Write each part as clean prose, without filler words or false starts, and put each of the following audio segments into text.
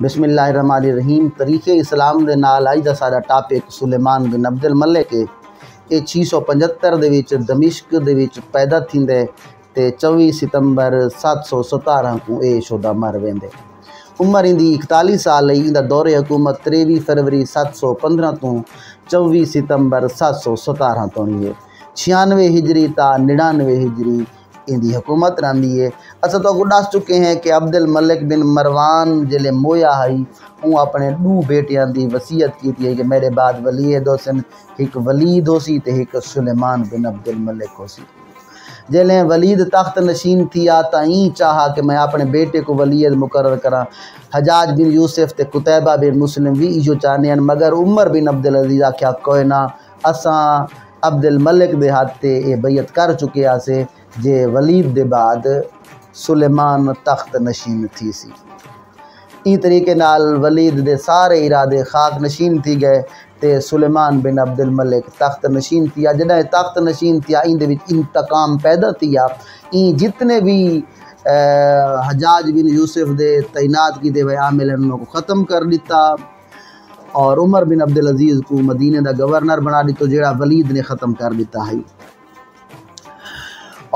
بسم اللہ الرحمن الرحیم۔ تاریخ اسلام دے نال اج دا ساڈا ٹاپک سلیمان بن عبد الملک ہے۔ یہ 675 دے وچ دمشق دے وچ پیدا تھیندے تے 24 ستمبر 717 کو اے شودا مر ویندے۔ عمر اندی 41 سال ہے۔ ایندا دور حکومت 23 فروری 715 تو 24 ستمبر 717 تونی ہے۔ 96 ہجری تا 99 ہجری اندی حکومت رہندی ہے۔ اساں تو کو دس چکے ہیں کہ عبد الملک بن مروان جلے مویا ہے اون اپنے دو بیٹیاں دی وصیت کیتی ہے کہ میرے بعد ولید حسن ایک ولید ہو سی تے ایک سلیمان بن عبد الملک ہو سی۔ جلے ولید تخت نشین تھیا تائیں چاہا کہ میں اپنے بیٹے کو ولید مقرر کراں۔ حجاج بن یوسف تے قتیبہ بن مسلم بھی ایجو چاہنے ہیں، مگر عمر بن عبدالعزیز آکھیا کوئی نہ، اساں عبد الملک دے ہاتھ تے اے بیعت کر چکے آسے جے ولید دے بعد سلیمان تخت نشین تھی سی۔ این طریقے نال ولید دے سارے ارادے خاک نشین تھی گئے تے سلیمان بن عبد الملک تخت نشین تھیا۔ جدہ تخت نشین تھیا این دے وچ انتقام پیدا تھیا۔ این جتنے بھی حجاج بن یوسف دے تعینات کیتے ہوئے عامل انہوں کو ختم کر دیتا اور عمر بن عبدالعزیز کو مدینہ دا گورنر بنا دیتا جیڑا ولید نے ختم کر دیتا ہے۔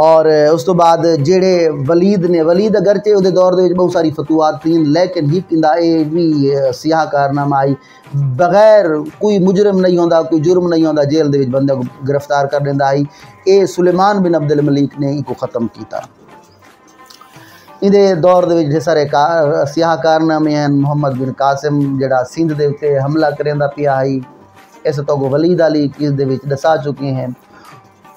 اور اس تو بعد جڑے ولید اگرچہ وہ دور دے بہت ساری فتوحات تھیں لیکن ہی کندا اے بھی سیاہ کارنامہ آئی بغیر کوئی مجرم نہیں ہوندا، کوئی جرم نہیں ہوندا، جیل دے وچ بندے کو گرفتار کر دیندا آئی۔ اے سلیمان بن عبد الملک نے کو ختم کیتا۔ ان دے دور دے وچ سارے سیاہ کارنامے ہیں۔ محمد بن قاسم جڑا سندھ دے تے حملہ کریندا پیا ہے، اس تو کو ولید علی کس دے وچ دسا چکے ہیں۔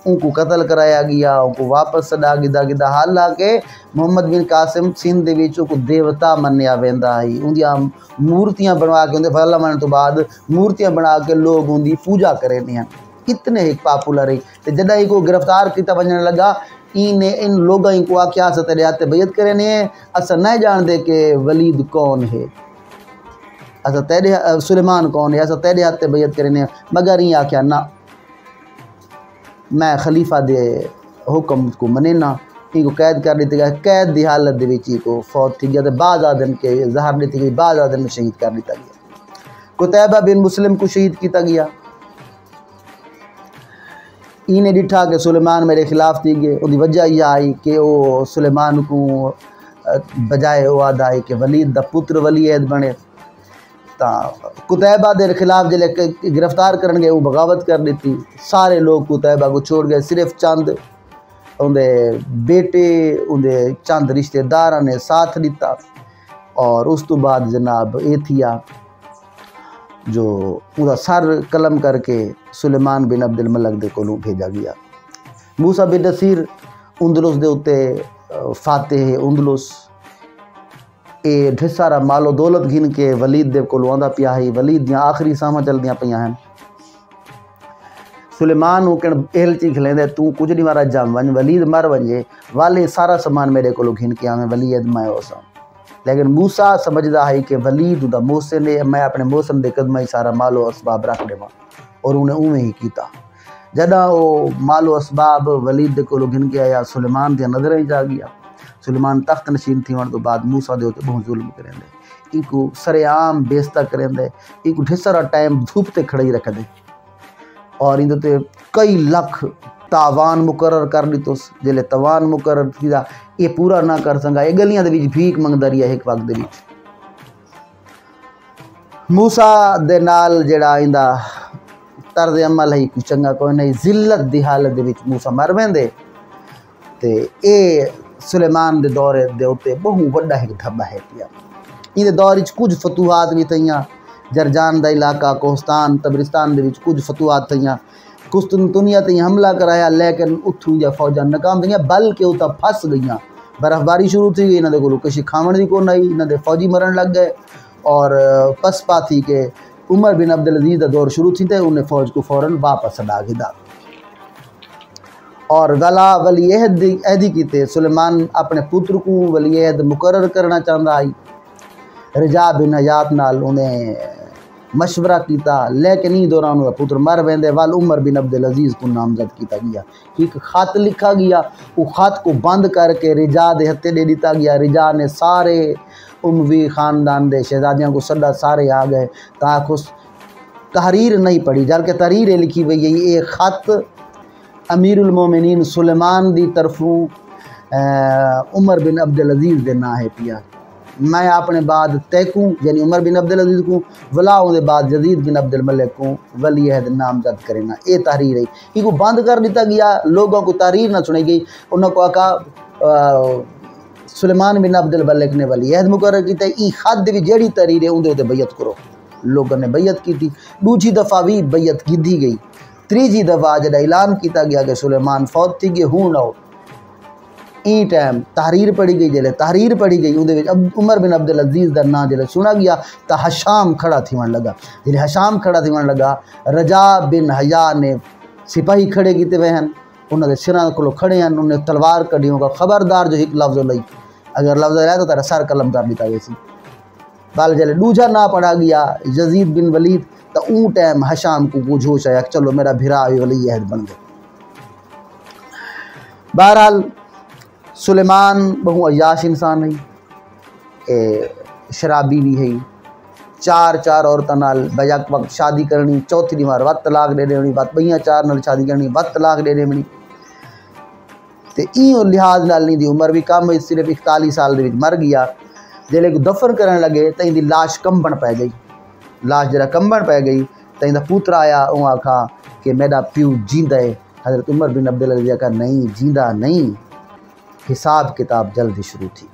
ان کو قتل کرایا گیا، ان کو واپس سڈا گدا حالانکہ محمد بن قاسم سندھ دے وچ کو دیوتا منیا ویندا ہے۔ ان دی مورتیاں بنوا کے اندے فضل من تو بعد مورتیاں بنا کے لوگ ان دی پوجا کرنے ہیں، اتنے ایک پاپولر ہے۔ تے جدہ ان کو گرفتار کیتا ونجن لگا ان لوگاں کو آکھیا اساں تیرے ہاتھ بیعت کرنے ہیں، اساں نہ جان دے کہ ولید کون ہے، اساں تیرے سلیمان کون ہے، اساں تیرے ہاتھ بیعت کرنے ہیں، مگر یہ آکھیا نہ میں خلیفہ دے حکم کو منینا۔ ان کو قید کر دیتے گئے، قید دی حالت دے وچ کو فوت تھی گیا تے بعض آدم کے زہر دیتی گئی، بعض آدم کو شہید کر دیتا گیا۔ قتیبہ بن مسلم کو شہید کیتا گیا۔ انہیں ڈٹھا کہ سلیمان میرے خلاف تھی گئے، ان دی وجہ یہ آئی کہ وہ سلیمان کو بجائے وہ آدھا ہے کہ ولید دا پتر ولید بنے تا قتیبہ دے خلاف جلے گرفتار کرن گئے وہ بغاوت کر دیتی۔ سارے لوگ قتیبہ کو چھوڑ گئے، صرف چند اندے بیٹے اندے چند رشتہ داراں نے ساتھ دیتا۔ اور اس تو بعد جناب اے تھیا جو ادا سر قلم کر کے سلیمان بن عبد الملک دے کولوں بھیجا گیا۔ موسیٰ بن نصیر اندلس دے اتے فاتح اندلس اے ڈھیر سارا مال و دولت گھن کے ولید دے کولوں آندا پیا ہے۔ ولید دیاں آخری ساہاں چلدیاں پیاں ہیں۔ سلیمان نوں کہن ایلچی کھلیندے تو کچھ نہیں مارا جام ونج ولید مر ونجے والے سارا سامان میرے کولوں گھن کے آویں ولید میں ہوساں۔ لیکن موسیٰ سمجھدا ہے کہ ولید دا محسن ہے، میں اپنے محسن دے قدمہ ہی سارا مال و اسباب رکھ دیواں، اور انہیں اویں ہی کیتا۔ جدہ وہ مال و اسباب ولید دے کولوں گھن کے آیا سلیمان دیاں نظریں جا گیا۔ سلیمان تخت نشین تھی ون تو بعد موسیٰ دے ہوتے بہت ظلم کریں دے، ان کو سر عام بیستہ کریں دے، ان کو ڈھیر سارا ٹائم دھوپ تے کھڑی رکھ دے، اور ان تے کئی لکھ تاوان مقرر کر دیتو۔ جلے تاوان مقرر کیتا یہ پورا نہ کر سنگا، یہ گلیاں دے وچ بھیک منگدا رہیا ایک وقت دے وچ۔ موسیٰ دے نال جڑا ایندا طرز عمل ہے کوئی چنگا کوئی نہیں، ذلت دی حالت دے وچ موسیٰ مر ویندے تے اے سلیمان دے دور دے اوتے بہت وڈا ایک دھبا ہے پیا۔ ان دے دور وچ کچھ فتوحات بھی تھیاں، جرجان دا علاقہ، کوہستان، تبرستان دے وچ کچھ فتوحات تھیاں۔ قسطنطنیہ تے حملہ کرایا لیکن اتھوں یا فوجاں ناکام تھیاں بلکہ اوتا پھس گئیاں۔ برف باری شروع تھی گئی، انہاں دے کولوں کچھ کھاون دی کوئی نہیں، انہاں دے فوجی مرن لگ گئے، اور پسپا تھی کہ عمر بن عبدالعزیز دا دور شروع تھی تے انہیں فوج کو فوراً واپس اڈا گیا۔ اور گلا ولی عہدی کیتے سلیمان اپنے پتر کو ولی عہد مقرر کرنا چاہتا آئی۔ رجا بن حیات نال انہیں مشورہ کیتا لیکن این دوران وہ پتر مر ویندے وال عمر بن عبدالعزیز کو نامزد کیتا گیا۔ ایک خط لکھا گیا، وہ خط کو بند کر کے رجا دے ہتھے دے دیتا گیا۔ رجا نے سارے اموی خاندان دے شہزادیاں کو سدا سارے آ گئے تاکہ تحریر نہیں پڑھی، جبکہ تحریر لکھی ہوئی ہے یہ خط امیر المومنین سلیمان دی طرفوں عمر بن عبدالعزیز دے نا ہے پیا، میں اپنے بعد تیکوں یعنی عمر بن عبدالعزیز کو ولاؤں دے بعد یزید بن عبد الملک کو ولی عہد نامزد کرے نا، یہ تحریر ہے، یہ کو بند کر دیتا گیا، لوگوں کو تحریر نہ سنائی گئی، انہوں کو کہا سلیمان بن عبد الملک نے ولی عہد مقرر کیتا ہے، ای خط دی جیڑی تحریر ہے اندے بیعت کرو، لوگوں نے بیعت کی تھی، دوجی دفعہ بھی بیعت کی دی گئی، تریجی دفعہ جب اعلان کیتا گیا کہ سلیمان فوت تھی گئے ہوں نہ ہو، این ٹائم تحریر پڑھی گئی، جلے تحریر پڑھی گئی اندے عمر بن عبدالعزیز دا نا جلے سنا گیا تا حشام کھڑا تھیون لگا، جلے حشام کھڑا تھیون لگا رجا بن حیا نے سپاہی کھڑے کیتے ہوئے ہیں، انہوں نے سران کو کھڑے ہیں، انہوں نے تلوار کڑیوں کا خبردار جو ایک لفظ لئی اگر لفظ لیا تو تیرا سر قلم کر دیتا ویسی، بال جلے دوجا نا پڑھا گیا یزید بن ولید تا اون ٹائم حشام کو کچھ ہوش آیا کہ چلو میرا بھرا ولی عہد بن گئے۔ بہرحال سلیمان بہو عیاش انسان ہے، شرابی بھی ہے، چار عورتوں نال بیک وقت شادی کرنی، چوتھی بار وقت طلاق دے دینی، بات بہیاں چار نال شادی کرنی، وقت طلاق دے دینی، تے این لحاظ نال نہیں دی عمر بھی کم ہوئی، صرف 41 سال دے وچ مر گیا، جلے کو دفن کرن لگے تے دی لاش کمبن پے گئی، لاش جرا کمبن پے گئی تے دا پوتر آیا او آکھا کہ میرا پیو جیندا ہے، حضرت عمر بن عبدالعزیز کا نہیں جیندا نہیں، حساب کتاب جلدی شروع تھی۔